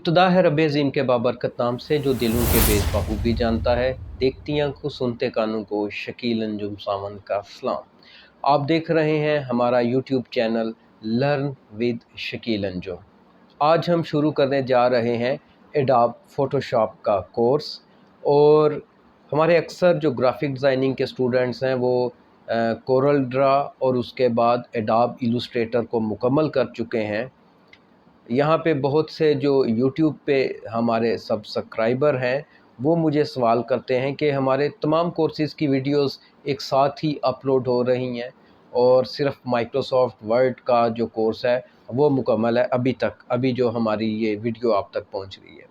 इब्तिदा है रब्बे ज़ीम के बाबरकत नाम से जो दिलों के बेज़ बखूबी जानता है। देखती आँखों सुनते कानों को शकील अंजुम सावन का सलाम। आप देख रहे हैं हमारा YouTube channel learn with Shakeel Anjum. आज हम शुरू करने जा रहे हैं एडोब फ़ोटोशॉप का कोर्स। और हमारे अक्सर जो ग्राफ़िक डिज़ाइनिंग के स्टूडेंट्स हैं वो कोरल ड्रा और उसके बाद एडोब इलस्ट्रेटर को मुकम्मल कर चुके हैं। यहाँ पे बहुत से जो यूट्यूब पे हमारे सब्सक्राइबर हैं वो मुझे सवाल करते हैं कि हमारे तमाम कोर्सेज़ की वीडियोस एक साथ ही अपलोड हो रही हैं और सिर्फ माइक्रोसॉफ्ट वर्ड का जो कोर्स है वो मुकम्मल है अभी जो हमारी ये वीडियो आप तक पहुँच रही है।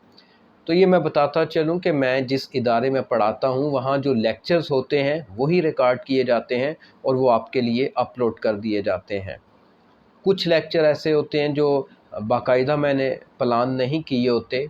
तो ये मैं बताता चलूँ कि मैं जिस इदारे में पढ़ाता हूँ वहाँ जो लेक्चर्स होते हैं वही रिकॉर्ड किए जाते हैं और वो आपके लिए अपलोड कर दिए जाते हैं। कुछ लेक्चर ऐसे होते हैं जो बाकायदा मैंने प्लान नहीं किए होते,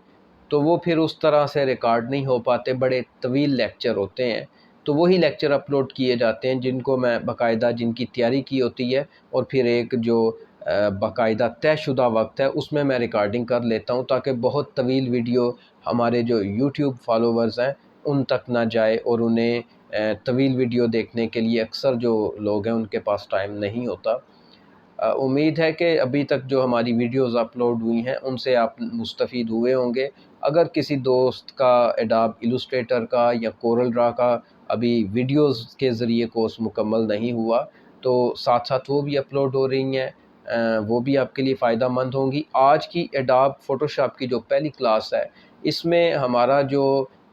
तो वो फिर उस तरह से रिकॉर्ड नहीं हो पाते, बड़े तवील लेक्चर होते हैं। तो वही लेक्चर अपलोड किए जाते हैं जिनको मैं बाकायदा जिनकी तैयारी की होती है और फिर एक जो बाकायदा तयशुदा वक्त है उसमें मैं रिकॉर्डिंग कर लेता हूँ ताकि बहुत तवील वीडियो हमारे जो यूट्यूब फॉलोवर्स हैं उन तक ना जाए और उन्हें तवील वीडियो देखने के लिए अक्सर जो लोग हैं उनके पास टाइम नहीं होता। उम्मीद है कि अभी तक जो हमारी वीडियोस अपलोड हुई हैं उनसे आप मुस्तफ़ीद हुए होंगे। अगर किसी दोस्त का एडोब इलस्ट्रेटर का या कोरल ड्रा का अभी वीडियोस के ज़रिए कोर्स मुकम्मल नहीं हुआ तो साथ साथ वो भी अपलोड हो रही हैं। वो भी आपके लिए फ़ायदा मंद होंगी। आज की एडोब फ़ोटोशॉप की जो पहली क्लास है इसमें हमारा जो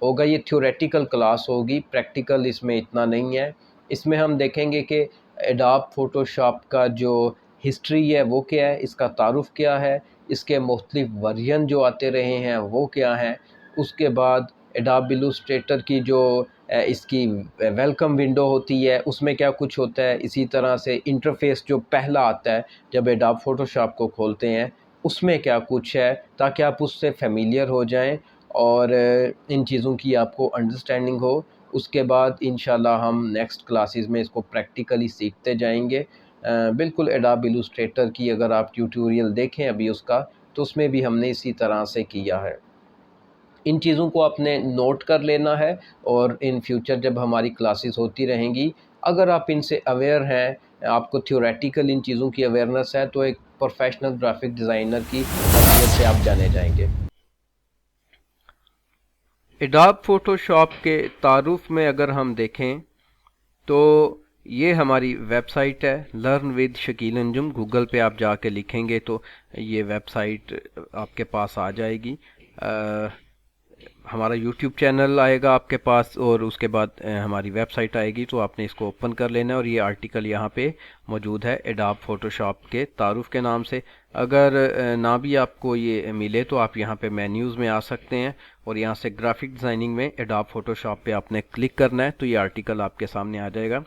होगा ये थ्योरेटिकल क्लास होगी, प्रैक्टिकल इसमें इतना नहीं है। इसमें हम देखेंगे कि एडोब फ़ोटोशॉप का जो हिस्ट्री है वो क्या है, इसका तारुफ़ क्या है, इसके मुख्तलिफ़ वर्जन जो आते रहे हैं वो क्या हैं। उसके बाद एडोब इलस्ट्रेटर की जो इसकी वेलकम विंडो होती है उसमें क्या कुछ होता है। इसी तरह से इंटरफ़ेस जो पहला आता है जब एडोब फ़ोटोशॉप को खोलते हैं उसमें क्या कुछ है, ताकि आप उससे फ़ैमिलियर हो जाएँ और इन चीज़ों की आपको अंडरस्टैंडिंग हो। उसके बाद इंशाल्लाह हम नेक्स्ट क्लासेस में इसको प्रैक्टिकली सीखते जाएंगे। बिल्कुल एडोब इलस्ट्रेटर की अगर आप ट्यूटोरियल देखें अभी उसका, तो उसमें भी हमने इसी तरह से किया है। इन चीज़ों को आपने नोट कर लेना है और इन फ्यूचर जब हमारी क्लासेस होती रहेंगी, अगर आप इनसे अवेयर हैं, आपको थ्योरेटिकल इन चीज़ों की अवेयरनेस है, तो एक प्रोफेशनल ग्राफिक डिज़ाइनर की हैसियत से आप जाने जाएंगे। एडोब फ़ोटोशॉप के तारुफ में अगर हम देखें तो ये हमारी वेबसाइट है learn with Shakeel Anjum. Google पे आप जाके लिखेंगे तो ये वेबसाइट आपके पास आ जाएगी। हमारा यूट्यूब चैनल आएगा आपके पास और उसके बाद हमारी वेबसाइट आएगी, तो आपने इसको ओपन कर लेना है और ये आर्टिकल यहाँ पे मौजूद है एडोब फ़ोटोशॉप के तारुफ के नाम से। अगर ना भी आपको ये मिले तो आप यहाँ पे मेन्यूज़ में आ सकते हैं और यहाँ से ग्राफिक डिज़ाइनिंग में एडोब फ़ोटोशॉप पे आपने क्लिक करना है तो ये आर्टिकल आपके सामने आ जाएगा।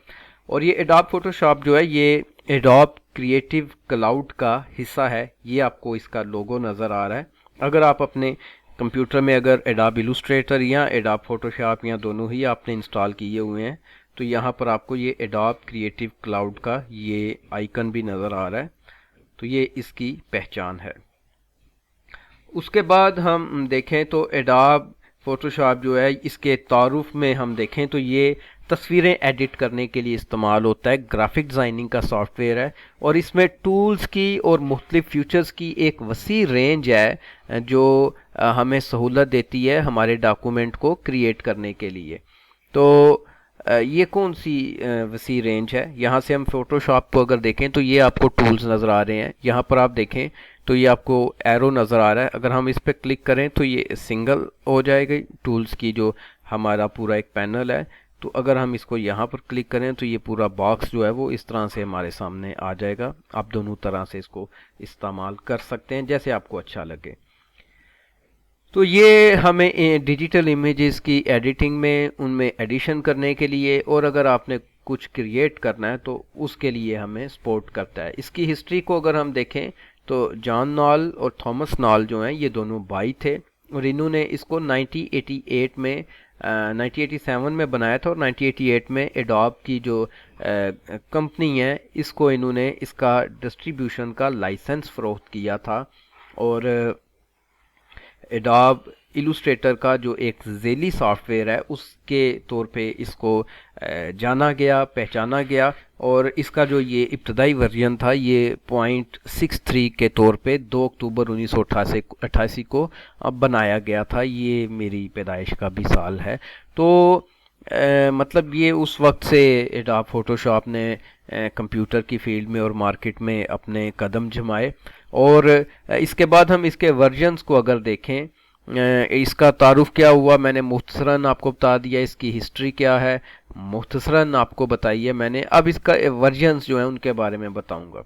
और ये एडोब फ़ोटोशॉप जो है ये एडोब क्रिएटिव क्लाउड का हिस्सा है। ये आपको इसका लोगो नज़र आ रहा है। अगर आप अपने कंप्यूटर में अगर एडोब इलस्ट्रेटर या एडोब फ़ोटोशॉप या दोनों ही आपने इंस्टॉल किए हुए हैं तो यहाँ पर आपको ये एडोब क्रिएटिव क्लाउड का ये आइकन भी नज़र आ रहा है, तो ये इसकी पहचान है। उसके बाद हम देखें तो एडोब फ़ोटोशॉप जो है इसके तारुफ में हम देखें तो ये तस्वीरें एडिट करने के लिए इस्तेमाल होता है, ग्राफिक डिज़ाइनिंग का सॉफ्टवेयर है और इसमें टूल्स की और मुख्तलिफ फीचर्स की एक वसी रेंज है जो हमें सहूलत देती है हमारे डॉक्यूमेंट को क्रिएट करने के लिए। तो ये कौन सी वसी रेंज है। यहाँ से हम फ़ोटोशॉप को अगर देखें तो ये आपको टूल्स नज़र आ रहे हैं। यहाँ पर आप देखें तो ये आपको एरो नज़र आ रहा है। अगर हम इस पर क्लिक करें तो ये सिंगल हो जाएगा टूल्स की जो हमारा पूरा एक पैनल है। तो अगर हम इसको यहाँ पर क्लिक करें तो ये पूरा बॉक्स जो है वो इस तरह से हमारे सामने आ जाएगा। आप दोनों तरह से इसको इस्तेमाल कर सकते हैं जैसे आपको अच्छा लगे। तो ये हमें डिजिटल इमेजेस की एडिटिंग में उनमें एडिशन करने के लिए और अगर आपने कुछ क्रिएट करना है तो उसके लिए हमें सपोर्ट करता है। इसकी हिस्ट्री को अगर हम देखें तो जॉन नॉल और थॉमस नॉल जो हैं ये दोनों भाई थे और इन्होंने इसको 1988 में 1987 में बनाया था और 1988 में एडोब की जो कंपनी है इसको इन्होंने इसका डिस्ट्रीब्यूशन का लाइसेंस फरोख्त किया था। और एडोब इलस्ट्रेटर का जो एक ज़ेली सॉफ्टवेयर है उसके तौर पे इसको जाना गया, पहचाना गया, और इसका जो ये इब्तदाई वर्जन था ये 0.63 के तौर पे 2 अक्टूबर 1988 को अब बनाया गया था। ये मेरी पैदाइश का भी साल है। तो मतलब ये उस वक्त से एडोब फोटोशॉप ने कंप्यूटर की फील्ड में और मार्केट में अपने कदम जमाए। और इसके बाद हम इसके वर्जन्स को अगर देखें, इसका तारुफ क्या हुआ मैंने मुख्तसरन आपको बता दिया, इसकी हिस्ट्री क्या है मुख्तसरन आपको बताइए मैंने। अब इसका वर्जन्स जो है उनके बारे में बताऊंगा।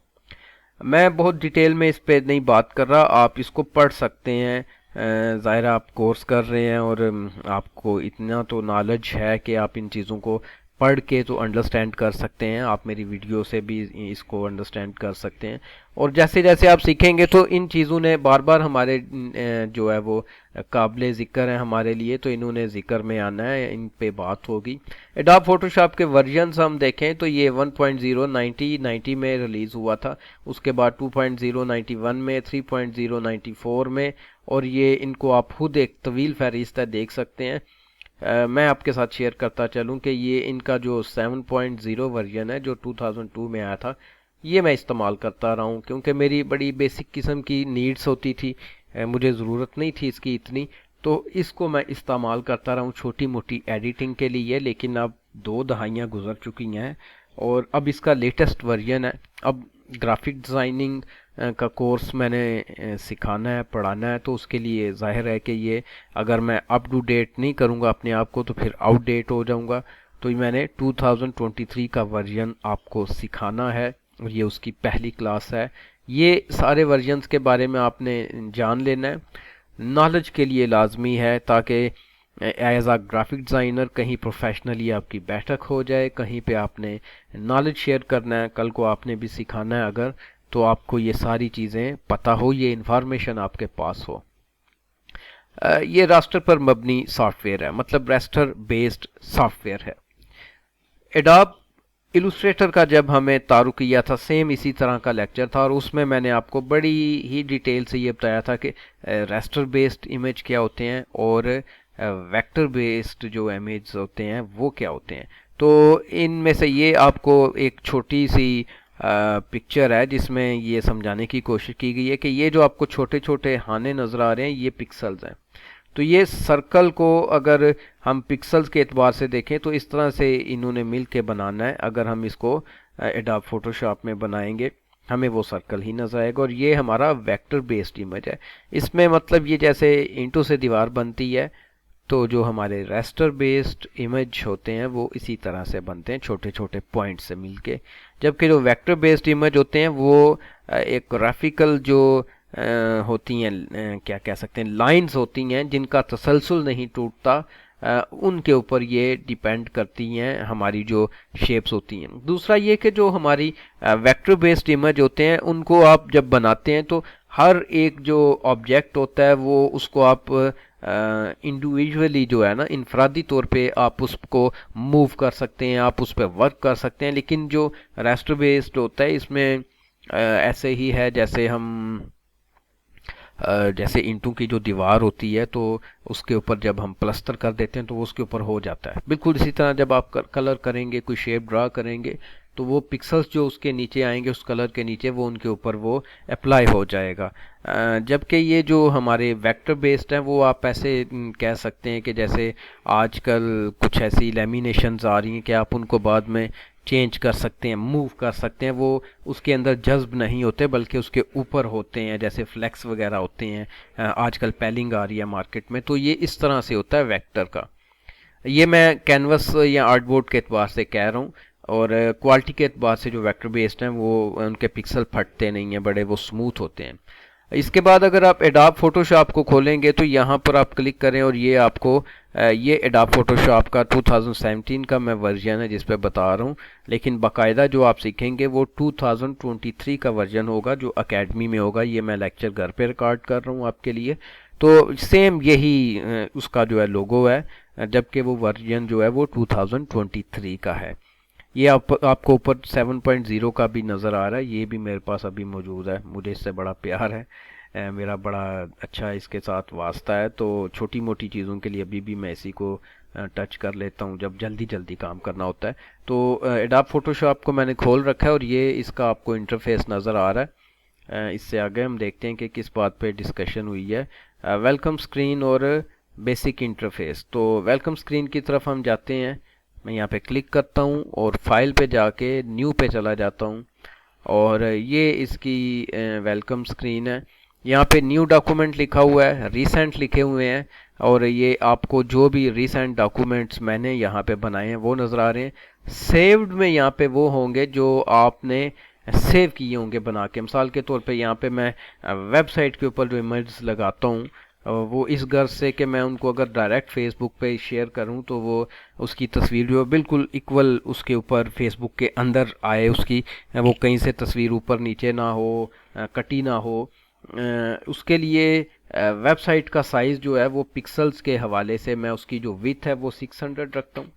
मैं बहुत डिटेल में इस पे नहीं बात कर रहा, आप इसको पढ़ सकते हैं। ज़ाहिर आप कोर्स कर रहे हैं और आपको इतना तो नॉलेज है कि आप इन चीज़ों को पढ़ के तो अंडरस्टैंड कर सकते हैं। आप मेरी वीडियो से भी इसको अंडरस्टैंड कर सकते हैं, और जैसे जैसे आप सीखेंगे तो इन चीज़ों ने बार बार हमारे जो है वो काबिल ज़िक्र है हमारे लिए, तो इन्होंने ज़िक्र में आना है, इन पे बात होगी। एडोब फोटोशॉप के वर्जन्स हम देखें तो ये 1.0 90 में रिलीज़ हुआ था, उसके बाद 2.0 91 में, 3.0 94 में, और ये इनको आप खुद एक तवील फहरिस्त है देख सकते हैं। मैं आपके साथ शेयर करता चलूं कि ये इनका जो 7.0 वर्जन है जो 2002 में आया था, ये मैं इस्तेमाल करता रहा हूँ क्योंकि मेरी बड़ी बेसिक किस्म की नीड्स होती थी, मुझे ज़रूरत नहीं थी इसकी इतनी, तो इसको मैं इस्तेमाल करता रहा हूँ छोटी मोटी एडिटिंग के लिए। लेकिन अब 2 दहाइयाँ गुजर चुकी हैं और अब इसका लेटेस्ट वर्जन है। अब ग्राफिक डिज़ाइनिंग का कोर्स मैंने सिखाना है, पढ़ाना है, तो उसके लिए जाहिर है कि ये अगर मैं अप टू डेट नहीं करूँगा अपने आप को तो फिर आउटडेट हो जाऊँगा। तो मैंने 2023 का वर्जन आपको सिखाना है और ये उसकी पहली क्लास है। ये सारे वर्जन्स के बारे में आपने जान लेना है, नॉलेज के लिए लाजमी है, ताकि एज आ ग्राफिक डिज़ाइनर कहीं प्रोफेशनली आपकी बैठक हो जाए, कहीं पे आपने नॉलेज शेयर करना है, कल को आपने भी सिखाना है अगर, तो आपको ये सारी चीज़ें पता हो, ये इन्फॉर्मेशन आपके पास हो। ये रास्टर पर मबनी सॉफ्टवेयर है, मतलब रास्टर बेस्ड सॉफ्टवेयर है। एडोब इलस्ट्रेटर का जब हमें तारुफ किया था सेम इसी तरह का लेक्चर था, और उसमें मैंने आपको बड़ी ही डिटेल से ये बताया था कि रास्टर बेस्ड इमेज क्या होते हैं और वेक्टर बेस्ड जो इमेज होते हैं वो क्या होते हैं। तो इनमें से ये आपको एक छोटी सी पिक्चर है जिसमें ये समझाने की कोशिश की गई है कि ये जो आपको छोटे छोटे हाने नज़र आ रहे हैं ये पिक्सल्स हैं। तो ये सर्कल को अगर हम पिक्सल्स के एतबार से देखें तो इस तरह से इन्होंने मिल के बनाना है। अगर हम इसको एडोब फोटोशॉप में बनाएंगे हमें वो सर्कल ही नजर आएगा, और ये हमारा वेक्टर बेस्ड इमेज है। इसमें मतलब ये जैसे ईंटों से दीवार बनती है, तो जो हमारे रास्टर बेस्ड इमेज होते हैं वो इसी तरह से बनते हैं छोटे छोटे पॉइंट से मिलके, जबकि जो वेक्टर बेस्ड इमेज होते हैं वो एक ग्राफिकल जो होती हैं, क्या कह सकते हैं, लाइंस होती हैं जिनका तसलसल नहीं टूटता, उनके ऊपर ये डिपेंड करती हैं हमारी जो शेप्स होती हैं। दूसरा ये कि जो हमारी वेक्टर बेस्ड इमेज होते हैं उनको आप जब बनाते हैं तो हर एक जो ऑब्जेक्ट होता है वो उसको आप इंडिविजुअली जो है ना इनफरादी तौर पे आप उसको मूव कर सकते हैं, आप उस पर वर्क कर सकते हैं। लेकिन जो रास्टर बेस्ड होता है इसमें ऐसे ही है जैसे हम जैसे ईंटों की जो दीवार होती है तो उसके ऊपर जब हम प्लस्तर कर देते हैं तो वो उसके ऊपर हो जाता है। बिल्कुल इसी तरह जब आप कलर करेंगे, कोई शेप ड्रा करेंगे, तो वो पिक्सल्स जो उसके नीचे आएंगे उस कलर के नीचे वो उनके ऊपर वो अप्लाई हो जाएगा। जबकि ये जो हमारे वेक्टर बेस्ड हैं वो आप ऐसे कह सकते हैं कि जैसे आजकल कुछ ऐसी लेमिनेशंस आ रही हैं कि आप उनको बाद में चेंज कर सकते हैं, मूव कर सकते हैं, वो उसके अंदर जज्ब नहीं होते बल्कि उसके ऊपर होते हैं, जैसे फ्लेक्स वगैरह होते हैं। आजकल पैलिंग आ रही है मार्केट में, तो ये इस तरह से होता है वेक्टर का। ये मैं कैनवस या आर्टबोर्ड के एतबार से कह रहा हूँ, और क्वालिटी के एतबार से जो वेक्टर बेस्ड हैं वो उनके पिक्सल फटते नहीं हैं, बड़े वो स्मूथ होते हैं। इसके बाद अगर आप एडोब फोटोशॉप को खोलेंगे तो यहाँ पर आप क्लिक करें और ये आपको ये एडोब फोटोशॉप का 2017 का मैं वर्जन है जिस पे बता रहा हूँ, लेकिन बाकायदा जो आप सीखेंगे वो 2023 का वर्जन होगा जो एकेडमी में होगा। ये मैं लेक्चर घर पे रिकॉर्ड कर रहा हूँ आपके लिए, तो सेम यही उसका जो है लोगो है, जबकि वो वर्जन जो है वो 2023 का है। ये आपको ऊपर 7.0 का भी नज़र आ रहा है, ये भी मेरे पास अभी मौजूद है, मुझे इससे बड़ा प्यार है। मेरा बड़ा अच्छा इसके साथ वास्ता है, तो छोटी मोटी चीज़ों के लिए अभी भी मैं इसी को टच कर लेता हूँ जब जल्दी जल्दी काम करना होता है। तो एडोब फोटोशॉप को मैंने खोल रखा है और ये इसका आपको इंटरफेस नज़र आ रहा है। इससे आगे हम देखते हैं कि किस बात पे डिस्कशन हुई है। वेलकम स्क्रीन और बेसिक इंटरफेस। तो वेलकम स्क्रीन की तरफ हम जाते हैं। मैं यहाँ पे क्लिक करता हूँ और फाइल पे जाके न्यू पे चला जाता हूँ और ये इसकी वेलकम स्क्रीन है। यहाँ पे न्यू डॉक्यूमेंट लिखा हुआ है, रिसेंट लिखे हुए हैं और ये आपको जो भी रिसेंट डॉक्यूमेंट्स मैंने यहाँ पे बनाए हैं वो नज़र आ रहे हैं। सेव्ड में यहाँ पे वो होंगे जो आपने सेव किए होंगे बना के। मिसाल के तौर पे यहाँ पे मैं वेबसाइट के ऊपर जो इमेज लगाता हूँ वो इस गर्ज से कि मैं उनको अगर डायरेक्ट फेसबुक पे शेयर करूं तो वो उसकी तस्वीर जो बिल्कुल इक्वल उसके ऊपर फेसबुक के अंदर आए, उसकी वो कहीं से तस्वीर ऊपर नीचे ना हो, कटी ना हो। उसके लिए वेबसाइट का साइज़ जो है वो पिक्सल्स के हवाले से मैं उसकी जो विड्थ है वो 600 रखता हूँ।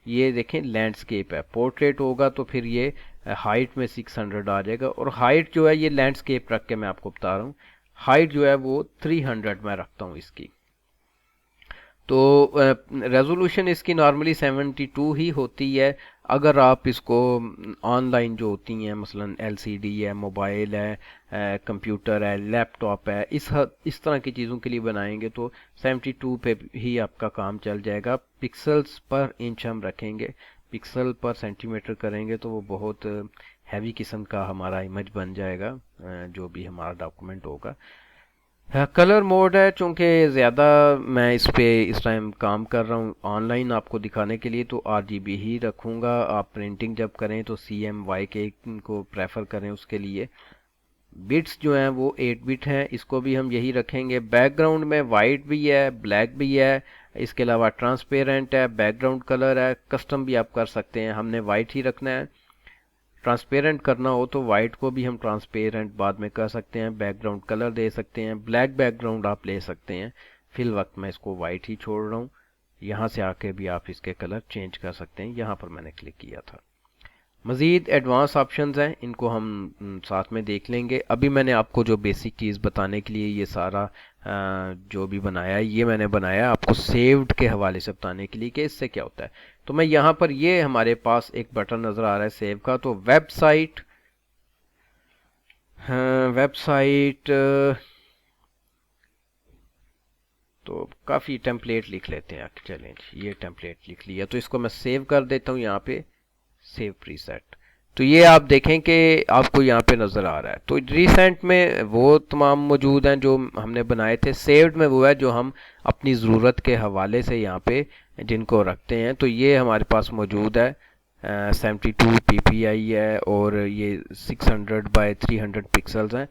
ये देखें लैंडस्केप है, पोर्ट्रेट होगा तो फिर ये हाइट में 600 आ जाएगा और हाइट जो है ये लैंडस्केप रख के मैं आपको बता रहा हूँ, हाइट जो है वो 300 में रखता हूँ इसकी। तो रेजोल्यूशन इसकी नॉर्मली 72 ही होती है। अगर आप इसको ऑनलाइन जो होती हैं मसलन एलसीडी है, मोबाइल है, कंप्यूटर है, लैपटॉप है, इस तरह की चीज़ों के लिए बनाएंगे तो 72 पे ही आपका काम चल जाएगा। पिक्सल्स पर इंच हम रखेंगे, पिक्सल पर सेंटीमीटर करेंगे तो वो बहुत हैवी किस्म का हमारा इमेज बन जाएगा जो भी हमारा डॉक्यूमेंट होगा। कलर मोड है, चूँकि ज़्यादा मैं इस पे इस टाइम काम कर रहा हूँ ऑनलाइन आपको दिखाने के लिए, तो RGB ही रखूँगा। आप प्रिंटिंग जब करें तो CMYK को प्रेफर करें उसके लिए। बिट्स जो हैं वो 8 बिट हैं, इसको भी हम यही रखेंगे। बैकग्राउंड में वाइट भी है, ब्लैक भी है, इसके अलावा ट्रांसपेरेंट है, बैकग्राउंड कलर है, कस्टम भी आप कर सकते हैं। हमने वाइट ही रखना है। ट्रांसपेरेंट करना हो तो वाइट को भी हम ट्रांसपेरेंट बाद में कर सकते हैं, बैकग्राउंड कलर दे सकते हैं, ब्लैक बैकग्राउंड आप ले सकते हैं। फिल वक्त मैं इसको वाइट ही छोड़ रहा हूँ। यहाँ से आके भी आप इसके कलर चेंज कर सकते हैं, यहाँ पर मैंने क्लिक किया था। मज़ीद एडवांस ऑप्शंस हैं, इनको हम साथ में देख लेंगे। अभी मैंने आपको जो बेसिक चीज़ बताने के लिए ये सारा जो भी बनाया है ये मैंने बनाया आपको सेव्ड के हवाले से बताने के लिए कि इससे क्या होता है। तो मैं यहाँ पर ये हमारे पास एक बटन नज़र आ रहा है सेव का, तो वेबसाइट तो काफ़ी टेम्पलेट लिख लेते हैं। चलें ये टेम्पलेट लिख लिया तो इसको मैं सेव कर देता हूँ यहाँ पे, सेव प्रीसेट। तो ये आप देखें कि आपको यहाँ पे नज़र आ रहा है। तो रिसेंट में वो तमाम मौजूद हैं जो हमने बनाए थे, सेव्ड में वो है जो हम अपनी ज़रूरत के हवाले से यहाँ पे जिनको रखते हैं। तो ये हमारे पास मौजूद है 72 PPI है और ये 600 बाय 300 पिक्सल्स हैं।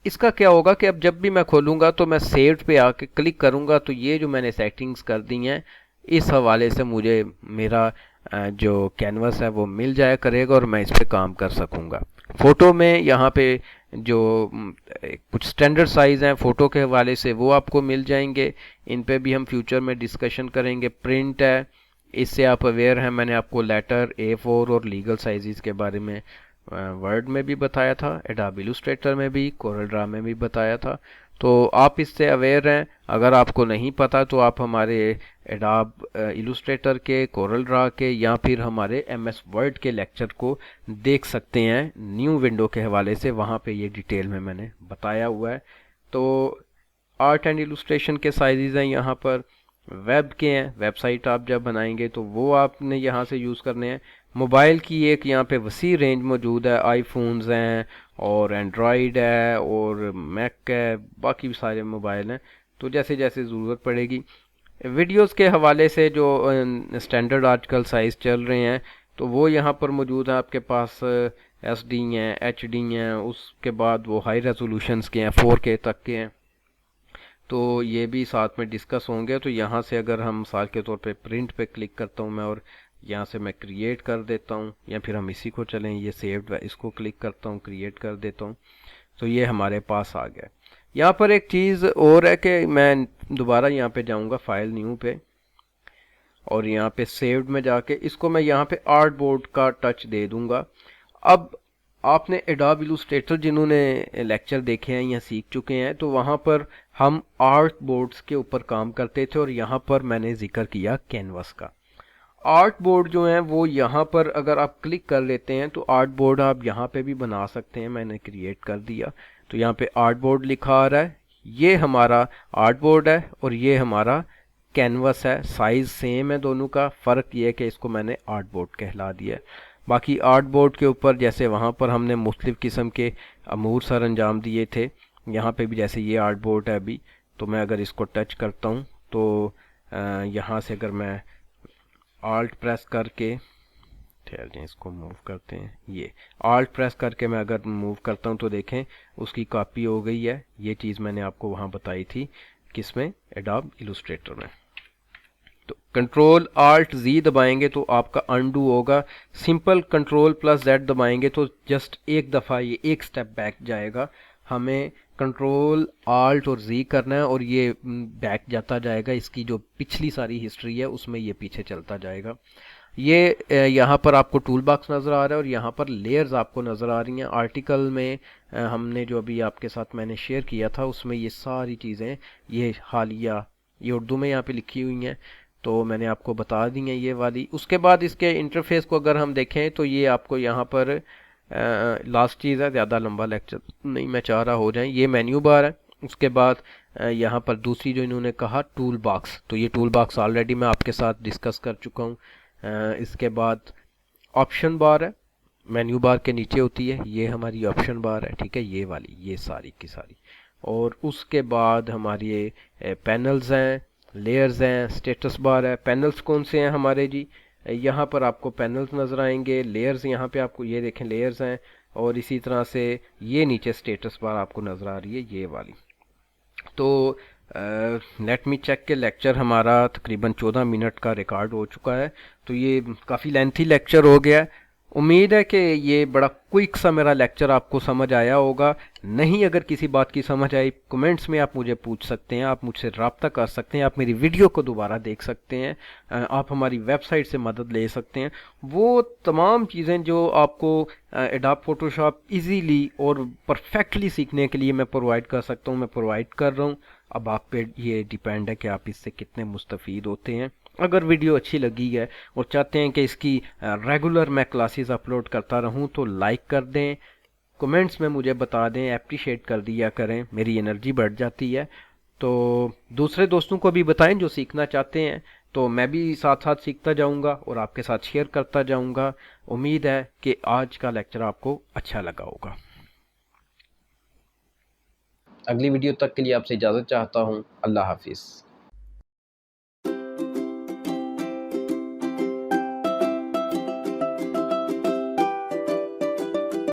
इसका क्या होगा कि अब जब भी मैं खोलूँगा तो मैं सेव्ड पे आके क्लिक करूँगा तो ये जो मैंने सेटिंग्स कर दी हैं इस हवाले से मुझे मेरा जो कैनवस है वो मिल जाया करेगा और मैं इस पे काम कर सकूँगा। फ़ोटो में यहाँ पे जो कुछ स्टैंडर्ड साइज़ हैं फ़ोटो के हवाले से वो आपको मिल जाएंगे, इन पे भी हम फ्यूचर में डिस्कशन करेंगे। प्रिंट है, इससे आप अवेयर हैं, मैंने आपको लेटर A4 और लीगल साइज़ के बारे में वर्ड में भी बताया था, एडोब इलस्ट्रेटर में भी, कोरल ड्रा में भी बताया था। तो आप इससे अवेयर हैं। अगर आपको नहीं पता तो आप हमारे एडोब इलस्ट्रेटर के, कोरल ड्रा के या फिर हमारे MS वर्ड के लेक्चर को देख सकते हैं न्यू विंडो के हवाले से, वहाँ पे ये डिटेल में मैंने बताया हुआ है। तो आर्ट एंड इलस्ट्रेशन के साइज़ हैं यहाँ पर, वेब के हैं, वेबसाइट आप जब बनाएंगे तो वो आपने यहाँ से यूज़ करने हैं। मोबाइल की एक यहाँ पे वसी रेंज मौजूद है, आईफोन्स हैं और एंड्रॉयड है और मैक है, बाकी भी सारे मोबाइल हैं। तो जैसे जैसे ज़रूरत पड़ेगी। वीडियोस के हवाले से जो स्टैंडर्ड आजकल साइज़ चल रहे हैं तो वो यहाँ पर मौजूद है आपके पास। SD हैं, HD हैं, उसके बाद वो हाई रेजोल्यूशंस के हैं, 4K तक के हैं। तो ये भी साथ में डिस्कस होंगे। तो यहाँ से अगर हम मिसाल के तौर पे प्रिंट पे क्लिक करता हूँ मैं और यहाँ से मैं क्रिएट कर देता हूँ, या फिर हम इसी को चलें, ये सेव्ड है, इसको क्लिक करता हूँ, क्रिएट कर देता हूँ, तो ये हमारे पास आ गया। यहाँ पर एक चीज़ और है कि मैं दोबारा यहाँ पे जाऊँगा फाइल न्यू पे और यहाँ पे सेव्ड में जाके इसको मैं यहाँ पे आर्ट बोर्ड का टच दे दूँगा। अब आपने एडोब इलस्ट्रेटर जिन्होंने लेक्चर देखे हैं या सीख चुके हैं, तो वहाँ पर हम आर्ट बोर्ड्स के ऊपर काम करते थे और यहाँ पर मैंने जिक्र किया कैनवस का। आर्ट बोर्ड जो है वो यहाँ पर अगर आप क्लिक कर लेते हैं तो आर्ट बोर्ड आप यहाँ पे भी बना सकते हैं। मैंने क्रिएट कर दिया तो यहाँ पे आर्ट बोर्ड लिखा आ रहा है। ये हमारा आर्ट बोर्ड है और ये हमारा कैनवस है। साइज सेम है दोनों का, फ़र्क ये है कि इसको मैंने आर्ट बोर्ड कहला दिया है। बाकी आर्ट बोर्ड के ऊपर जैसे वहाँ पर हमने मुख्तलिफ़ किस्म के अमूर सर अंजाम दिए थे, यहाँ पे भी जैसे ये आर्ट बोर्ड है अभी, तो मैं अगर इसको टच करता हूँ तो यहाँ से अगर मैं आल्ट प्रेस करके, ठहर जाए इसको मूव करते हैं, ये आल्ट प्रेस करके मैं अगर मूव करता हूँ तो देखें उसकी कॉपी हो गई है। ये चीज़ मैंने आपको वहाँ बताई थी, किसमें, एडोब इलस्ट्रेटर में। तो कंट्रोल आल्ट जी दबाएंगे तो आपका अनडू होगा। सिंपल कंट्रोल प्लस जेड दबाएंगे तो जस्ट एक दफ़ा ये एक स्टेप बैक जाएगा। हमें कंट्रोल आल्ट और जी करना है और ये बैक जाता जाएगा। इसकी जो पिछली सारी हिस्ट्री है उसमें ये पीछे चलता जाएगा। ये यहाँ पर आपको टूल बॉक्स नज़र आ रहा है और यहाँ पर लेयर्स आपको नज़र आ रही हैं। आर्टिकल में हमने जो अभी आपके साथ मैंने शेयर किया था उसमें ये सारी चीज़ें, ये हालिया, ये उर्दू में यहाँ पे लिखी हुई हैं, तो मैंने आपको बता दी है ये वाली। उसके बाद इसके इंटरफेस को अगर हम देखें तो ये आपको यहाँ पर लास्ट चीज़ है, ज़्यादा लंबा लेक्चर नहीं मैं चाह रहा हो जाए, ये मेन्यू बार है। उसके बाद यहाँ पर दूसरी जो इन्होंने कहा टूल बॉक्स, तो ये टूल बॉक्स ऑलरेडी मैं आपके साथ डिस्कस कर चुका हूँ। इसके बाद ऑप्शन बार है, मेन्यू बार के नीचे होती है, ये हमारी ऑप्शन बार है, ठीक है, ये वाली, ये सारी की सारी। और उसके बाद हमारी ये पैनल्स हैं, लेयर्स हैं, स्टेटस बार है। पैनल्स कौन से हैं हमारे जी, यहाँ पर आपको पैनल्स नज़र आएंगे। लेयर्स यहाँ पे आपको ये देखें लेयर्स हैं, और इसी तरह से ये नीचे स्टेटस बार आपको नज़र आ रही है, ये वाली। तो लेट मी चेक के लेक्चर हमारा तकरीबन 14 मिनट का रिकॉर्ड हो चुका है, तो ये काफ़ी लेंथी लेक्चर हो गया है। उम्मीद है कि ये बड़ा क्विक सा मेरा लेक्चर आपको समझ आया होगा। नहीं अगर किसी बात की समझ आई, कमेंट्स में आप मुझे पूछ सकते हैं, आप मुझसे रब्ता कर सकते हैं, आप मेरी वीडियो को दोबारा देख सकते हैं, आप हमारी वेबसाइट से मदद ले सकते हैं। वो तमाम चीज़ें जो आपको एडोब फोटोशॉप इजीली और परफेक्टली सीखने के लिए मैं प्रोवाइड कर सकता हूँ, मैं प्रोवाइड कर रहा हूँ। अब आप पे ये डिपेंड है कि आप इससे कितने मुस्तफ़ीद होते हैं। अगर वीडियो अच्छी लगी है और चाहते हैं कि इसकी रेगुलर मैं क्लासेस अपलोड करता रहूं तो लाइक कर दें, कमेंट्स में मुझे बता दें, अप्रिशिएट कर दिया करें, मेरी एनर्जी बढ़ जाती है। तो दूसरे दोस्तों को भी बताएं जो सीखना चाहते हैं, तो मैं भी साथ साथ सीखता जाऊंगा और आपके साथ शेयर करता जाऊंगा। उम्मीद है कि आज का लेक्चर आपको अच्छा लगा होगा। अगली वीडियो तक के लिए आपसे इजाज़त चाहता हूँ। अल्लाह हाफिज़।